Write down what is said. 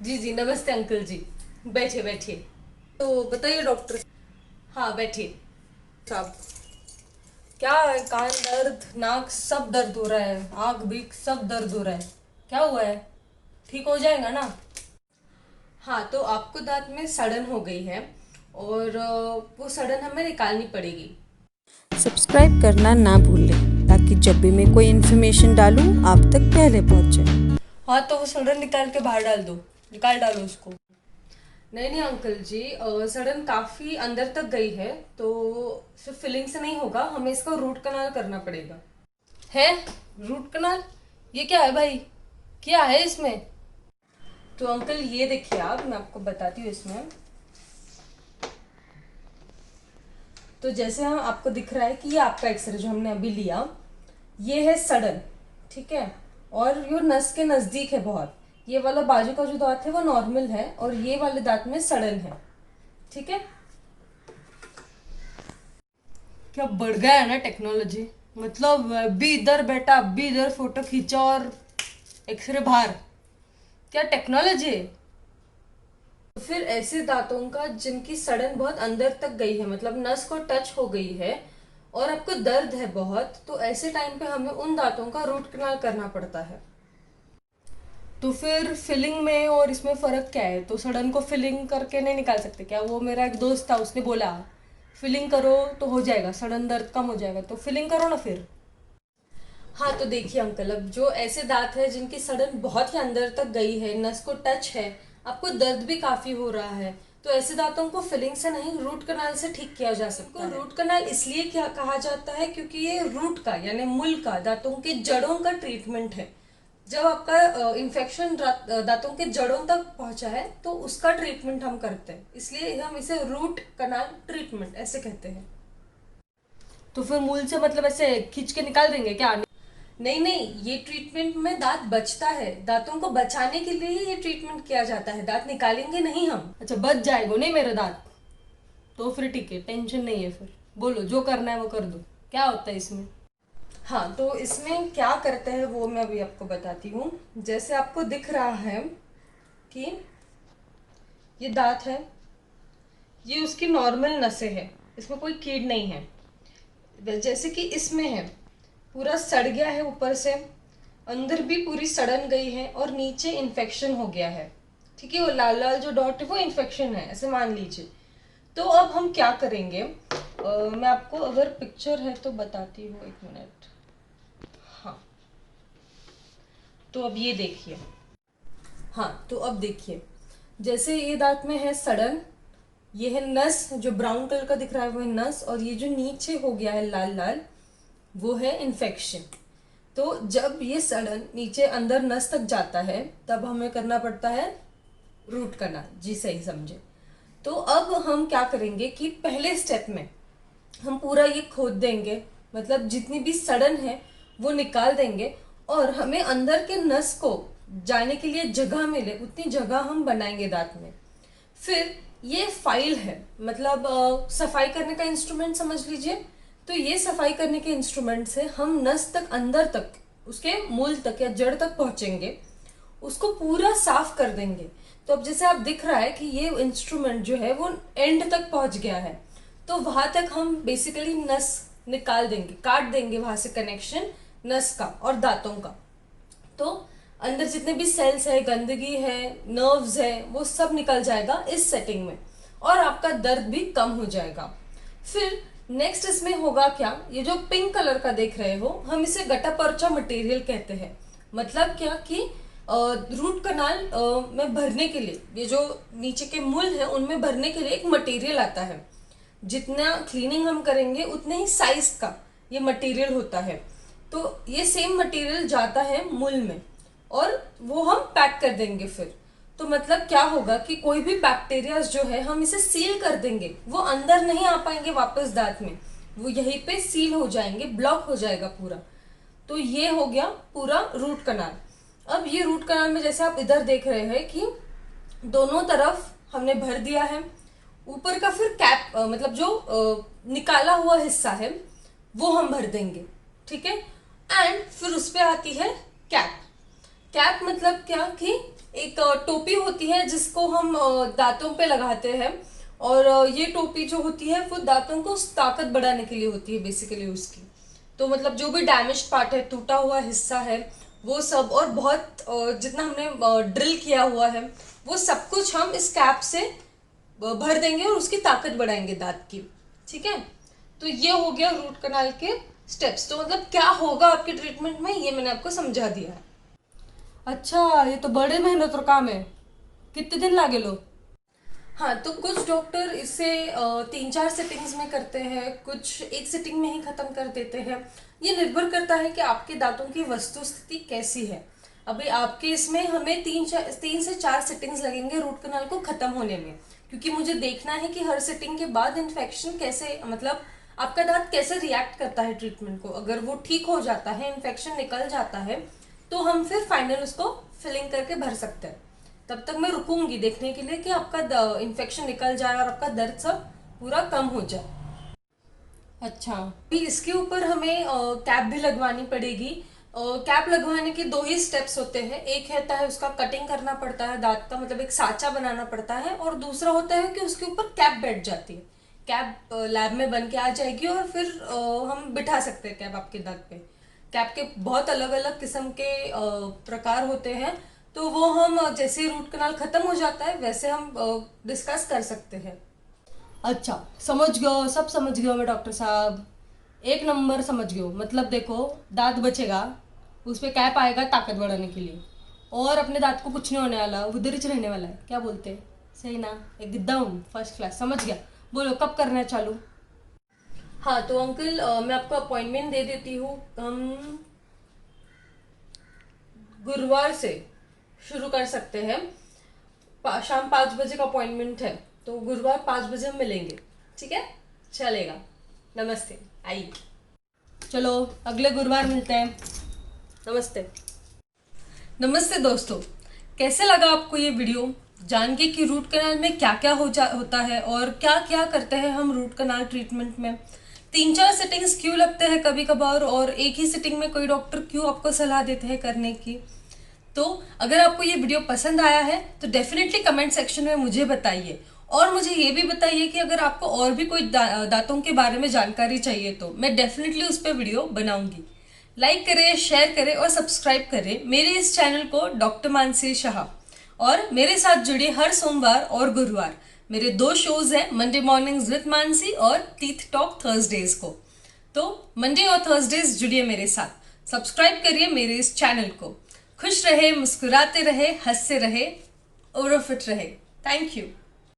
जी जी, नमस्ते अंकल जी। बैठिए बैठिए। तो बताइए डॉक्टर हाँ बैठिए। साहब, क्या है? कान दर्द, नाक सब दर्द हो रहा है, आंख भी सब दर्द हो रहा है। क्या हुआ है? ठीक हो जाएगा ना? हाँ, तो आपको दांत में सड़न हो गई है और वो सड़न हमें निकालनी पड़ेगी। सब्सक्राइब करना ना भूलें ताकि जब भी मैं कोई इन्फॉर्मेशन डालूं आप तक पहले पहुंचे। हाँ, तो वो सड़न निकाल के बाहर डाल दो, निकाल डालो उसको। नहीं नहीं अंकल जी, सड़न काफी अंदर तक गई है तो सिर्फ फिलिंग से नहीं होगा, हमें इसका रूट कनाल करना पड़ेगा। है? Root canal? ये क्या है भाई? क्या है इसमें? तो अंकल ये देखिए, आप मैं आपको बताती हूँ इसमें। तो जैसे हम आपको दिख रहा है कि ये आपका एक्सरे जो हमने अभी लिया, ये है सड़न, ठीक है। और ये नस के नजदीक है बहुत। ये वाला बाजू का जो दांत है वो नॉर्मल है और ये वाले दांत में सड़न है, ठीक है। क्या बढ़ गया है ना टेक्नोलॉजी। मतलब अभी इधर बैठा, अभी इधर फोटो खींचा और एक्सरे बाहर। क्या टेक्नोलॉजी है। तो फिर ऐसे दांतों का जिनकी सड़न बहुत अंदर तक गई है, मतलब नस को टच हो गई है और आपको दर्द है बहुत, तो ऐसे टाइम पे हमें उन दांतों का रूट कनाल करना पड़ता है। तो फिर फिलिंग में और इसमें फर्क क्या है? तो सडन को फिलिंग करके नहीं निकाल सकते क्या? वो मेरा एक दोस्त था, उसने बोला फिलिंग करो तो हो जाएगा, सडन दर्द कम हो जाएगा, तो फिलिंग करो ना फिर। हाँ तो देखिए अंकल, अब जो ऐसे दांत है जिनकी सड़न बहुत ही अंदर तक गई है, नस को टच है, आपको दर्द भी काफी हो रहा है, तो ऐसे दांतों को फिलिंग से नहीं रूट कनाल से ठीक किया जा सकता है। रूट कनाल इसलिए क्या कहा जाता है क्योंकि ये रूट का यानी मूल का, दांतों के जड़ों का ट्रीटमेंट है। जब आपका इन्फेक्शन दांतों के जड़ों तक पहुंचा है तो उसका ट्रीटमेंट हम करते हैं, इसलिए हम इसे रूट कनाल ट्रीटमेंट ऐसे कहते हैं। तो फिर मूल से मतलब ऐसे खींच के निकाल देंगे क्या? नहीं नहीं, ये ट्रीटमेंट में दांत बचता है, दांतों को बचाने के लिए ही ये ट्रीटमेंट किया जाता है, दांत निकालेंगे नहीं हम। अच्छा, बच जाएगा नहीं मेरा दांत? तो फिर ठीक है, टेंशन नहीं है। फिर बोलो जो करना है वो कर दो। क्या होता है इसमें? हाँ, तो इसमें क्या करते हैं वो मैं अभी आपको बताती हूँ। जैसे आपको दिख रहा है कि ये दांत है, ये उसकी नॉर्मल नसें है, इसमें कोई कीड़ नहीं है। जैसे कि इसमें है, पूरा सड़ गया है ऊपर से, अंदर भी पूरी सड़न गई है और नीचे इन्फेक्शन हो गया है, ठीक है। वो लाल लाल जो डॉट है वो इन्फेक्शन है, ऐसे मान लीजिए। तो अब हम क्या करेंगे, मैं आपको अगर पिक्चर है तो बताती हूँ, एक मिनट। हाँ, तो अब ये देखिए। हाँ, तो अब देखिए, जैसे ये दांत में है सड़न, ये है नस, जो ब्राउन कलर का दिख रहा है वो है नस, और ये जो नीचे हो गया है लाल लाल, वो है इन्फेक्शन। तो जब ये सड़न नीचे अंदर नस तक जाता है तब हमें करना पड़ता है रूट कनाल। जी सही समझे। तो अब हम क्या करेंगे कि पहले स्टेप में हम पूरा ये खोद देंगे, मतलब जितनी भी सड़न है वो निकाल देंगे, और हमें अंदर के नस को जाने के लिए जगह मिले उतनी जगह हम बनाएंगे दांत में। फिर ये फाइल है, मतलब सफाई करने का इंस्ट्रूमेंट समझ लीजिए। तो ये सफाई करने के इंस्ट्रूमेंट से हम नस तक, अंदर तक, उसके मूल तक या जड़ तक पहुंचेंगे, उसको पूरा साफ कर देंगे। तो अब जैसे आप दिख रहा है कि ये इंस्ट्रूमेंट जो है वो एंड तक पहुंच गया है, तो वहां तक हम बेसिकली नस निकाल देंगे, काट देंगे वहां से कनेक्शन नस का और दांतों का। तो अंदर जितने भी सेल्स है, गंदगी है, नर्व्स है, वो सब निकल जाएगा इस सेटिंग में, और आपका दर्द भी कम हो जाएगा। फिर नेक्स्ट इसमें होगा क्या, ये जो पिंक कलर का देख रहे हो, हम इसे गटापर्चा मटेरियल कहते हैं। मतलब क्या कि रूट कनाल में भरने के लिए, ये जो नीचे के मूल है उनमें भरने के लिए एक मटेरियल आता है। जितना क्लीनिंग हम करेंगे उतने ही साइज का ये मटेरियल होता है। तो ये सेम मटेरियल जाता है मूल में और वो हम पैक कर देंगे फिर। तो मतलब क्या होगा कि कोई भी बैक्टीरिया जो है हम इसे सील कर देंगे, वो अंदर नहीं आ पाएंगे वापस दांत में, वो यहीं पे सील हो जाएंगे, ब्लॉक हो जाएगा पूरा। तो ये हो गया पूरा रूट कनाल। अब ये रूट कनाल में जैसे आप इधर देख रहे हैं कि दोनों तरफ हमने भर दिया है। ऊपर का फिर कैप, मतलब जो निकाला हुआ हिस्सा है वो हम भर देंगे, ठीक है। एंड फिर उस पे आती है कैप। कैप मतलब क्या कि एक टोपी होती है जिसको हम दांतों पे लगाते हैं, और ये टोपी जो होती है वो दांतों को ताकत बढ़ाने के लिए होती है बेसिकली उसकी। तो मतलब जो भी डैमेज पार्ट है, टूटा हुआ हिस्सा है, वो सब, और बहुत जितना हमने ड्रिल किया हुआ है वो सब कुछ हम इस कैप से भर देंगे और उसकी ताकत बढ़ाएंगे दांत की। ठीक है, तो ये हो गया रूट कनाल के स्टेप्स। तो मतलब क्या होगा आपके ट्रीटमेंट में ये मैंने आपको समझा दिया है। अच्छा, ये तो बड़े मेहनत और काम है। कितने दिन लागे लो? हाँ, तो कुछ डॉक्टर इसे 3-4 सिटिंग्स में करते हैं, कुछ एक सिटिंग में ही खत्म कर देते हैं। ये निर्भर करता है कि आपके दांतों की वस्तु स्थिति कैसी है। अभी आपके इसमें हमें 3 से 4 सिटिंग्स लगेंगे रूट कनाल को खत्म होने में, क्योंकि मुझे देखना है कि हर सिटिंग के बाद इन्फेक्शन कैसे, मतलब आपका दांत कैसे रिएक्ट करता है ट्रीटमेंट को। अगर वो ठीक हो जाता है, इन्फेक्शन निकल जाता है, तो हम फिर फाइनल उसको फिलिंग करके भर सकते हैं। तब तक मैं रुकूंगी देखने के लिए कि आपका इन्फेक्शन निकल जाए और आपका दर्द सब पूरा कम हो जाए। अच्छा, भी इसके ऊपर हमें कैप भी लगवानी पड़ेगी। कैप लगवाने के 2 ही स्टेप्स होते हैं। एक रहता है उसका कटिंग करना पड़ता है दांत का, मतलब एक साँचा बनाना पड़ता है, और दूसरा होता है कि उसके ऊपर कैप बैठ जाती है। कैप लैब में बन के आ जाएगी और फिर हम बिठा सकते हैं कैप आपके दांत पे। कैप के बहुत अलग अलग किस्म के प्रकार होते हैं, तो वो हम जैसे ही रूट कनाल खत्म हो जाता है वैसे हम डिस्कस कर सकते हैं। अच्छा, समझ गयो, सब समझ गयो मैं डॉक्टर साहब, 1 नंबर समझ गयो। मतलब देखो, दांत बचेगा, उस पे कैप आएगा ताकत बढ़ाने के लिए, और अपने दांत को कुछ नहीं होने वाला, उधर ही रहने वाला है। क्या बोलते हैं, सही ना? एकदम फर्स्ट क्लास, समझ गया। बोलो कब करना है चालू? हाँ, तो अंकल मैं आपको अपॉइंटमेंट दे देती हूँ। हम गुरुवार से शुरू कर सकते हैं। शाम 5 बजे का अपॉइंटमेंट है, तो गुरुवार 5 बजे हम मिलेंगे। ठीक है, चलेगा। नमस्ते, आइए। चलो अगले गुरुवार मिलते हैं। नमस्ते। नमस्ते दोस्तों, कैसे लगा आपको ये वीडियो जान के कि रूट कनाल में क्या क्या होता है और क्या क्या करते हैं हम रूट कनाल ट्रीटमेंट में। 3-4 सिटिंग्स क्यों लगते हैं कभी कभार, और एक ही सिटिंग में कोई डॉक्टर क्यों आपको सलाह देते हैं करने की। तो अगर आपको ये वीडियो पसंद आया है तो डेफिनेटली कमेंट सेक्शन में मुझे बताइए, और मुझे ये भी बताइए कि अगर आपको और भी कोई दांतों के बारे में जानकारी चाहिए तो मैं डेफिनेटली उस पर वीडियो बनाऊंगी। लाइक करें, शेयर करें और सब्सक्राइब करें मेरे इस चैनल को, डॉक्टर मानसी शाह। और मेरे साथ जुड़े हर सोमवार और गुरुवार मेरे 2 शोज हैं, मंडे मॉर्निंग्स विद मानसी और टीथ टॉक थर्सडेज को। तो मंडे और थर्सडेज जुड़िए मेरे साथ, सब्सक्राइब करिए मेरे इस चैनल को। खुश रहे, मुस्कुराते रहे, हंसते रहे और फिट रहे। Thank you.